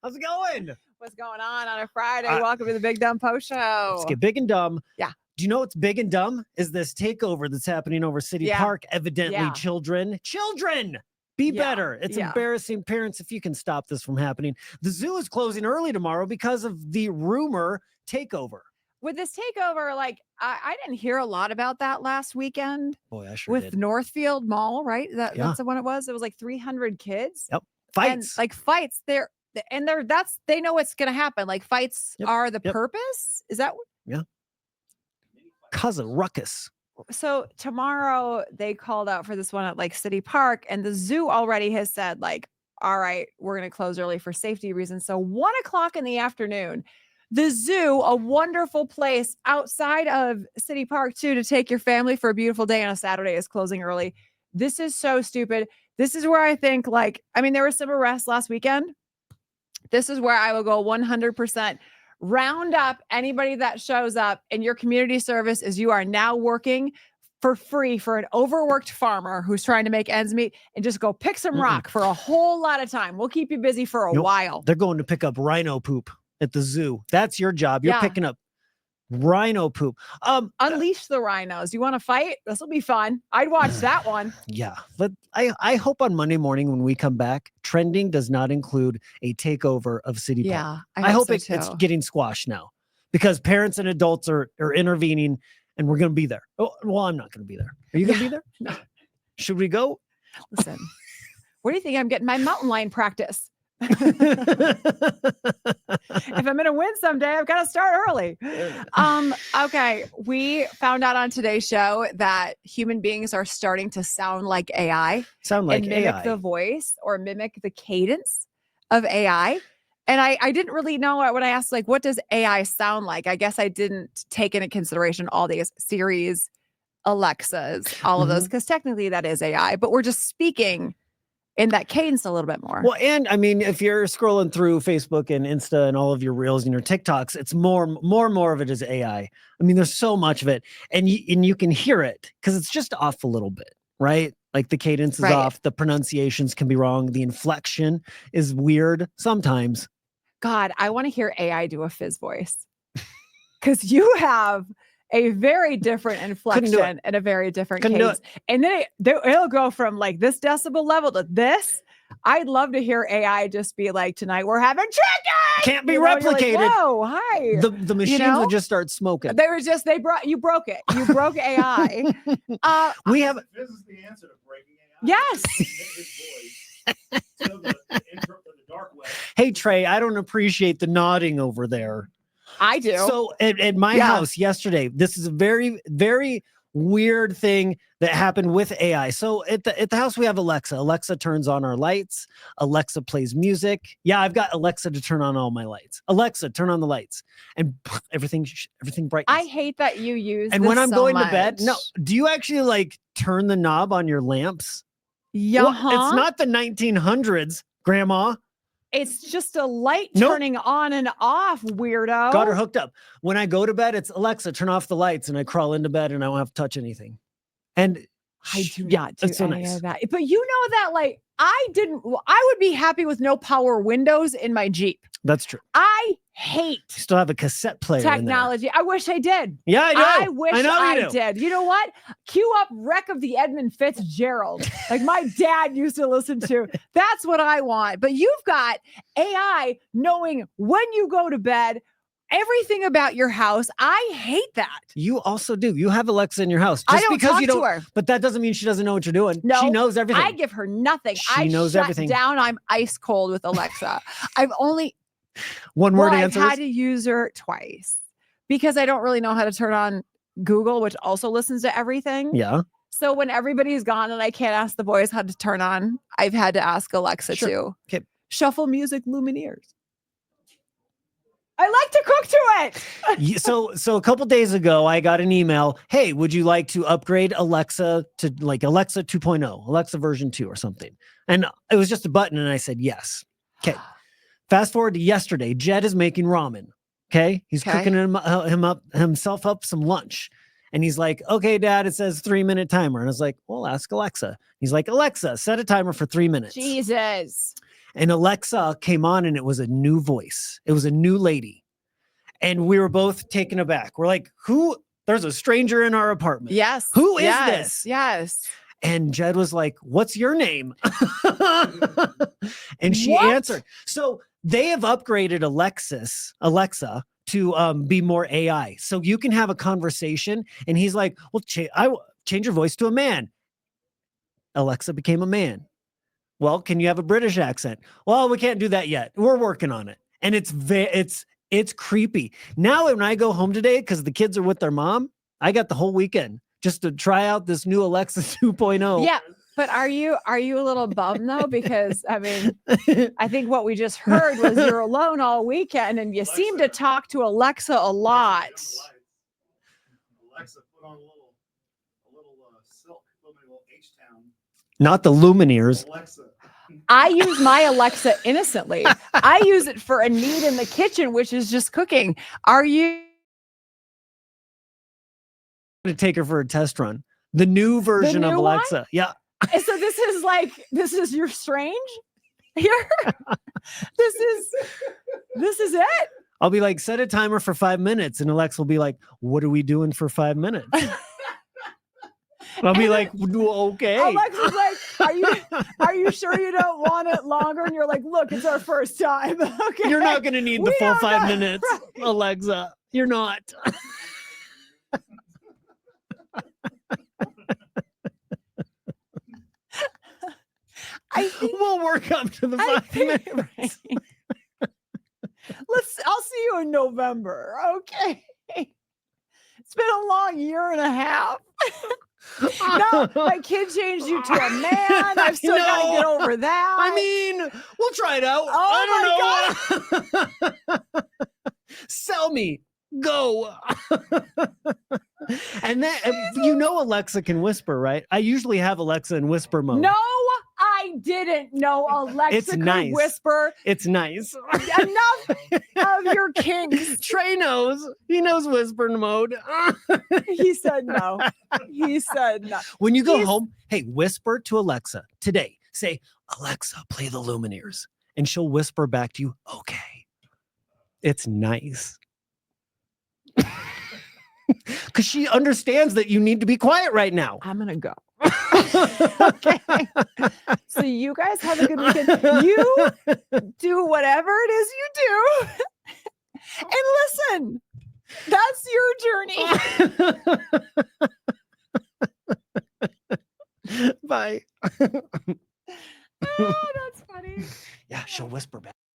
How's it going? What's going on a Friday? Welcome to the Big Dumb Post Show. Let's get big and dumb. Yeah. Do you know what's big and dumb? Is this takeover that's happening over City Park? Evidently, children, be better. It's embarrassing. Parents, if you can stop this from happening. The zoo is closing early tomorrow because of the rumor takeover. With this takeover, like I didn't hear a lot about that last weekend. Boy, I sure with did. Northfield Mall, right? That's the one it was. It was like 300 kids. Yep. Fights. And, fights. They know what's gonna happen. Like fights are the purpose. Is that what? Yeah. Cause a ruckus. So tomorrow they called out for this one at like City Park, and the zoo already has said, like, all right, we're gonna close early for safety reasons. So 1 o'clock in the afternoon. The zoo, a wonderful place outside of City Park, too, to take your family for a beautiful day on a Saturday, is closing early. This is so stupid. This is where I think, there were some arrests last weekend. This is where I will go 100%. Round up anybody that shows up, and your community service is you are now working for free for an overworked farmer who's trying to make ends meet, and just go pick some rock for a whole lot of time. We'll keep you busy for a while. They're going to pick up rhino poop at the zoo. That's your job. You're picking up rhino poop. Unleash the rhinos. You want to fight? This will be fun. I'd watch that one. Yeah. But I hope on Monday morning when we come back, trending does not include a takeover of City Park. I hope it's getting squashed now, because parents and adults are intervening, and we're going to be there. Oh, well, I'm not going to be there. Are you going to be there? No. Should we go? Listen, where do you think I'm getting my mountain lion practice? If I'm going to win someday, I've got to start early. Okay. We found out on today's show that human beings are starting to sound like AI. Mimic the voice or mimic the cadence of AI. And I didn't really know when I asked, what does AI sound like? I guess I didn't take into consideration all these Siris, Alexas, all of those, because technically that is AI, but we're just speaking in that cadence a little bit more. Well, and if you're scrolling through Facebook and Insta and all of your reels and your TikToks, it's more and more of it is AI. There's so much of it, and you can hear it because it's just off a little bit, right? Like the cadence is off, the pronunciations can be wrong, the inflection is weird sometimes. God, I want to hear AI do a Fizz voice, because you have a very different inflection and a very different cadence. And then it'll go from this decibel level to this. I'd love to hear AI just be like, tonight we're having chicken. Can't be replicated. Whoa, hi. The machines would just start smoking. You broke it. You broke AI. We have. This is the answer to breaking AI. Yes. The dark web. Hey, Trey, I don't appreciate the nodding over there. I do. So at my house yesterday, this is a very, very weird thing that happened with AI. So at the house, we have Alexa. Alexa turns on our lights. Alexa plays music. Yeah, I've got Alexa to turn on all my lights. Alexa, turn on the lights. And everything brightens. I hate that you use and when I'm going to bed, do you actually turn the knob on your lamps? Yeah. Well, it's not the 1900s, Grandma. It's just a light turning on and off, weirdo. Got her hooked up. When I go to bed, it's Alexa, turn off the lights, and I crawl into bed and I don't have to touch anything. And I do not do so any nice. of that. But you know that I would be happy with no power windows in my Jeep. That's true. I hate still have a cassette player technology. In there. I wish I did. Yeah, I do. I wish I did. You know what? Cue up Wreck of the Edmund Fitzgerald. Like my dad used to listen to. That's what I want. But you've got AI knowing when you go to bed, everything about your house. I hate that. You also do. You have Alexa in your house. I don't talk to her. But that doesn't mean she doesn't know what you're doing. No, she knows everything. I give her nothing. She knows everything. Down. I'm ice cold with Alexa. I've only one-word answers. I've had to use her twice because I don't really know how to turn on Google, which also listens to everything. Yeah. So when everybody's gone and I can't ask the boys how to turn on, I've had to ask Alexa too. Okay. Shuffle music Lumineers. I like to cook to it. So a couple days ago, I got an email. Hey, would you like to upgrade Alexa to Alexa 2.0, Alexa version 2 or something? And it was just a button. And I said, yes. Okay. Fast forward to yesterday. Jed is making ramen. Okay. He's cooking himself up some lunch. And he's like, okay, Dad, it says 3-minute timer. And I was like, well, ask Alexa. He's like, Alexa, set a timer for 3 minutes. Jesus. And Alexa came on and it was a new voice. It was a new lady. And we were both taken aback. We're like, who? There's a stranger in our apartment. Yes. Who is yes, this? Yes. And Jed was like, what's your name? And she What? answered. So they have upgraded Alexa to be more AI. So you can have a conversation and he's like, well, change your voice to a man. Alexa became a man. Well, can you have a British accent? Well, we can't do that yet. We're working on it. And it's creepy. Now when I go home today, because the kids are with their mom, I got the whole weekend just to try out this new Alexa 2.0. Yeah. But are you a little bummed though? Because I mean, I think what we just heard was you're alone all weekend and you seem to talk to Alexa a lot. Alexa put on a little silk, little H-Town. Not the Lumineers. Alexa. I use my Alexa innocently. I use it for a need in the kitchen, which is just cooking. Are you To take her for a test run? The new version of new Alexa. one? Yeah. So this is your strange here. this is it. I'll be like, set a timer for 5 minutes. And Alexa will be like, what are we doing for 5 minutes? I'll be like, okay. Alexa's like, are you sure you don't want it longer? And you're like, look, it's our first time. Okay. You're not going to need the We full don't 5 know. minutes, Right. Alexa. You're not. I think We'll work up to the I 5 think- minutes. right. I'll see you in November. Okay. It's been a long year and a half. No, my kid changed you to a man. I've still got to get over that. I mean, we'll try it out. Oh I don't know. Sell me. Go. And then, Alexa can whisper, right? I usually have Alexa in whisper mode. No, I didn't know Alexa It's could nice. whisper. It's nice. Enough of your kinks. Trey knows. He knows whisper mode. He said no. He said no. When you go He's- home, hey, whisper to Alexa today. Say, Alexa, play the Lumineers. And she'll whisper back to you, okay. It's nice. Because she understands that you need to be quiet right now. I'm going to go. Okay. So you guys have a good weekend. You do whatever it is you do. And listen, that's your journey. Bye. Oh, that's funny. Yeah, she'll whisper back.